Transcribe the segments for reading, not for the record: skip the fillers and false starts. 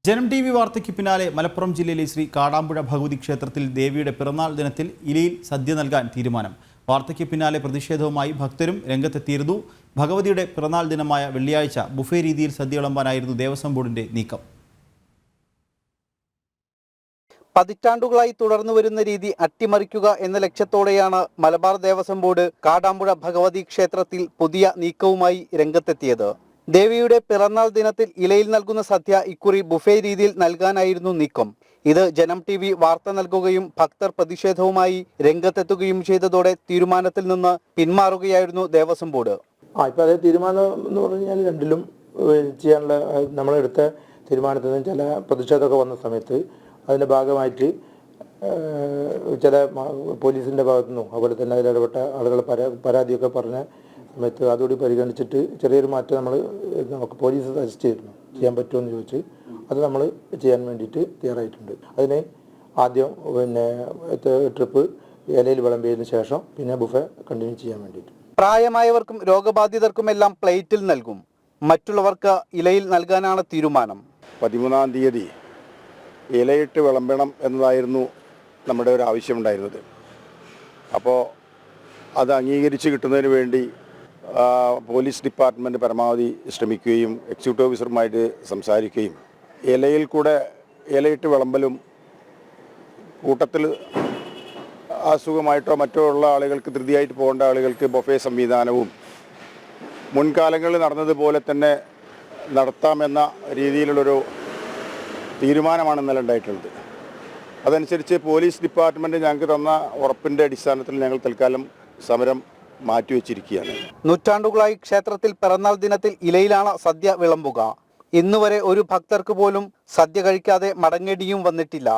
ജനം T V വാർത്തയ്ക്ക് പിന്നാലെ മലപ്പുറം ജില്ലയിലെ ശ്രീ കാടാമ്പുഴ ഭഗവതി ക്ഷേത്രത്തിൽ ദേവിയുടെ പിറന്നാൾ ദിനത്തിൽ ഇലയിൽ സദ്യ നൽകാൻ തീരുമാനം. വാർത്തയ്ക്ക് പിന്നാലെ പ്രതിഷേധവുമായി ഭക്തരും രംഗത്തെത്തിയിരുന്നു. ഭഗവതിയുടെ പിറന്നാൾ ദിനമായ വെള്ളിയാഴ്ച ബുഫേ രീതിയിൽ സദ്യ വിളമ്പാനായിരുന്നു ദേവസ്വം ബോർഡിന്റെ നീക്കം. പതിറ്റാണ്ടുകളായി തുടർന്നു വരുന്ന രീതി അട്ടിമറിക്കുക എന്ന ലക്ഷ്യത്തോടെയാണ് മലബാർ ദേവസ്വം ബോർഡ് കാടാമ്പുഴ ഭഗവതി ക്ഷേത്രത്തിൽ പുതിയ നീക്കവുമായി രംഗത്തെത്തിയത്. ദേവിയുടെ പിറന്നാൾ ദിനത്തിൽ ഇലയിൽ നൽകുന്ന സദ്യ ഇക്കുറി ബുഫേ രീതിയിൽ നൽകാനായിരുന്നു നീക്കം. ഇത് ജനം ടി വി വാർത്ത നൽകുകയും ഭക്തർ പ്രതിഷേധവുമായി രംഗത്തെത്തുകയും ചെയ്തതോടെ തീരുമാനത്തിൽ നിന്ന് പിന്മാറുകയായിരുന്നു ദേവസ്വം ബോർഡ്. ഇപ്പം അതേ തീരുമാനം എന്ന് പറഞ്ഞാൽ രണ്ടിലും ചെയ്യാനുള്ള നമ്മളെടുത്ത തീരുമാനത്തിൽ നിന്ന് ചില പ്രതിഷേധമൊക്കെ വന്ന സമയത്ത് അതിൻ്റെ ഭാഗമായിട്ട് ചില പോലീസിൻ്റെ ഭാഗത്തുനിന്നും അതുപോലെ തന്നെ അതിലിടപെട്ട ആളുകൾ പരാതിയൊക്കെ പറഞ്ഞ സമയത്ത് അതുകൂടി പരിഗണിച്ചിട്ട് ചെറിയൊരു മാറ്റം നമുക്ക് പോലീസ് സജസ്റ്റ് ചെയ്തിരുന്നു. ചെയ്യാൻ പറ്റുമെന്ന് ചോദിച്ച് അത് നമ്മൾ ചെയ്യാൻ വേണ്ടിയിട്ട് തയ്യാറായിട്ടുണ്ട്. അതിന് ആദ്യം ട്രിപ്പ് ഇലയിൽ വിളമ്പിയതിന് ശേഷം പിന്നെ ബുഫേ കണ്ടിന്യൂ ചെയ്യാൻ വേണ്ടിയിട്ട്. പ്രായമായവർക്കും രോഗബാധിതർക്കുമെല്ലാം പ്ലേറ്റിൽ നൽകും. മറ്റുള്ളവർക്ക് ഇലയിൽ നൽകാനാണ് തീരുമാനം. 13-ാം തീയതി ഇലയിട്ട് വിളമ്പണം എന്നതായിരുന്നു നമ്മുടെ ഒരു ആവശ്യമുണ്ടായിരുന്നത്. അപ്പോൾ അത് അംഗീകരിച്ച് കിട്ടുന്നതിന് വേണ്ടി പോലീസ് ഡിപ്പാർട്ട്മെൻറ്റ് പരമാവധി ശ്രമിക്കുകയും എക്സിക്യൂട്ടീവ് ഓഫീസറുമായിട്ട് സംസാരിക്കുകയും ഇലയിട്ട് വിളമ്പലും കൂട്ടത്തിൽ അസുഖമായിട്ടോ മറ്റോ ഉള്ള ആളുകൾക്ക് ധൃതിയായിട്ട് പോകേണ്ട ആളുകൾക്ക് ബൊഫേ സംവിധാനവും മുൻകാലങ്ങളിൽ നടന്നതുപോലെ തന്നെ നടത്താമെന്ന രീതിയിലുള്ളൊരു തീരുമാനമാണ് ഇന്നലെ ഉണ്ടായിട്ടുള്ളത്. അതനുസരിച്ച് പോലീസ് ഡിപ്പാർട്ട്മെൻറ്റ് ഞങ്ങൾക്ക് തന്ന ഉറപ്പിൻ്റെ അടിസ്ഥാനത്തിൽ ഞങ്ങൾ തൽക്കാലം സമരം മാറ്റിവെച്ചിരിക്കുകയാണ്. നൂറ്റാണ്ടുകളായി ക്ഷേത്രത്തിൽ പിറന്നാൾ ദിനത്തിൽ ഇലയിലാണ് സദ്യ വിളമ്പുക. ഇന്നുവരെ ഒരു ഭക്തർക്ക് പോലും സദ്യ കഴിക്കാതെ മടങ്ങേണ്ടിയും വന്നിട്ടില്ല.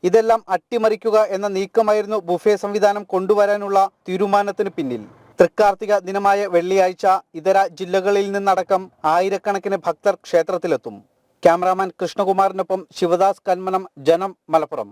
ഇതെല്ലാം അട്ടിമറിക്കുക എന്ന നീക്കമായിരുന്നു ബുഫേ സംവിധാനം കൊണ്ടുവരാനുള്ള തീരുമാനത്തിന് പിന്നിൽ. തൃക്കാർത്തിക ദിനമായ വെള്ളിയാഴ്ച ഇതര ജില്ലകളിൽ നിന്നടക്കം ആയിരക്കണക്കിന് ഭക്തർ ക്ഷേത്രത്തിലെത്തും. ക്യാമറാമാൻ കൃഷ്ണകുമാറിനൊപ്പം ശിവദാസ് കന്മനം, ജനം, മലപ്പുറം.